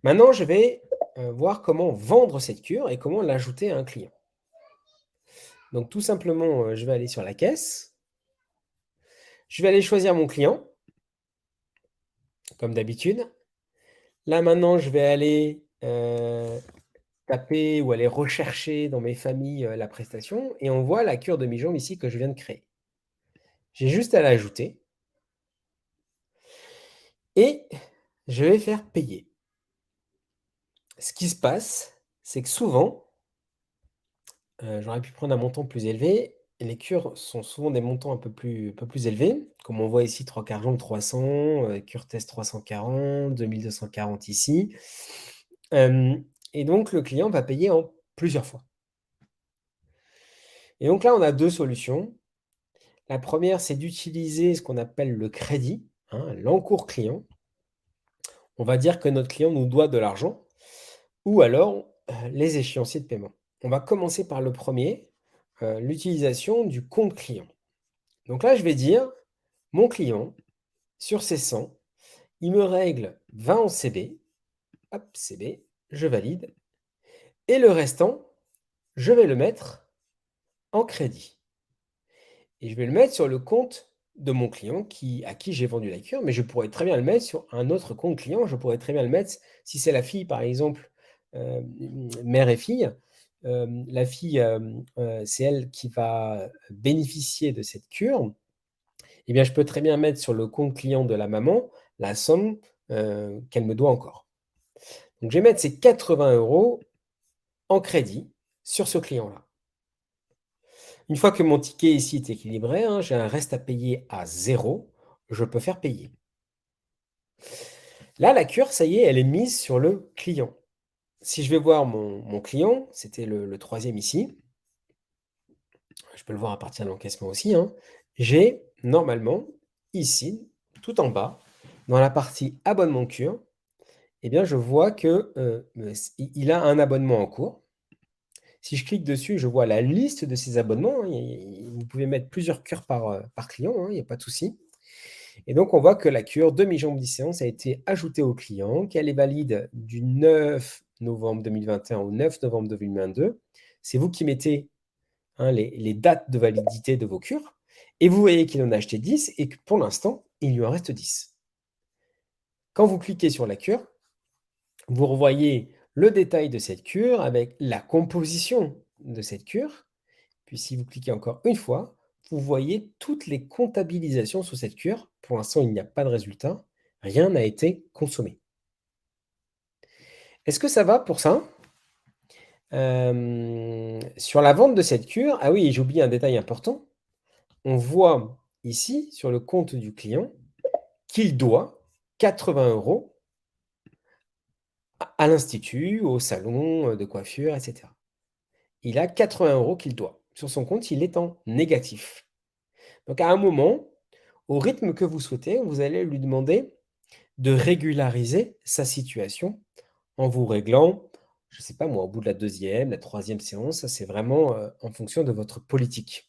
Maintenant, je vais voir comment vendre cette cure et comment l'ajouter à un client. Donc tout simplement, je vais aller sur la caisse. Je vais aller choisir mon client, comme d'habitude. Là maintenant, je vais aller taper ou aller rechercher dans mes familles la prestation et on voit la cure de mi-jambe ici que je viens de créer. J'ai juste à l'ajouter et je vais faire payer. Ce qui se passe, c'est que souvent, j'aurais pu prendre un montant plus élevé. Les cures sont souvent des montants un peu plus élevés, comme on voit ici 3/4 jambe 300, cure test 340, 2240 ici. Et donc le client va payer en plusieurs fois. Et donc là, on a 2 solutions. La première, c'est d'utiliser ce qu'on appelle le crédit, hein, l'encours client. On va dire que notre client nous doit de l'argent ou alors, les échéanciers de paiement. On va commencer par le premier, l'utilisation du compte client. Donc là, je vais dire: «Mon client, sur ses 100, il me règle 20 en CB». Hop, CB, je valide et le restant, je vais le mettre en crédit et je vais le mettre sur le compte de mon client à qui j'ai vendu la cure, mais je pourrais très bien le mettre sur un autre compte client. Je pourrais très bien le mettre si c'est la fille, par exemple, mère et fille, la fille, c'est elle qui va bénéficier de cette cure. Eh bien, je peux très bien mettre sur le compte client de la maman la somme, qu'elle me doit encore. Donc je vais mettre ces 80 € en crédit sur ce client-là. Une fois que mon ticket ici est équilibré, hein, j'ai un reste à payer à 0, je peux faire payer. Là, la cure, ça y est, elle est mise sur le client. Si je vais voir mon client, c'était le 3e ici, je peux le voir à partir de l'encaissement aussi, hein, j'ai normalement ici, tout en bas, dans la partie abonnement cure, eh bien je vois que, il a un abonnement en cours. Si je clique dessus, je vois la liste de ses abonnements, hein, vous pouvez mettre plusieurs cures par client, hein, il n'y a pas de souci. Et donc on voit que la cure demi-jambe 10 séances a été ajoutée au client, qu'elle est valide du 9 novembre 2021 au 9 novembre 2022. C'est vous qui mettez, hein, les dates de validité de vos cures et vous voyez qu'il en a acheté 10 et que pour l'instant, il lui en reste 10. Quand vous cliquez sur la cure, vous revoyez le détail de cette cure avec la composition de cette cure. Puis si vous cliquez encore une fois, vous voyez toutes les comptabilisations sur cette cure. Pour l'instant, il n'y a pas de résultat. Rien n'a été consommé. Est-ce que ça va pour ça? Sur la vente de cette cure, ah oui, j'ai oublié un détail important. On voit ici, sur le compte du client, qu'il doit 80 € à l'institut, au salon de coiffure, et cetera. Il a 80 € qu'il doit. Sur son compte, il est en négatif. Donc à un moment, au rythme que vous souhaitez, vous allez lui demander de régulariser sa situation en vous réglant, je ne sais pas moi, au bout de la 2e, la 3e séance, ça c'est vraiment, en fonction de votre politique.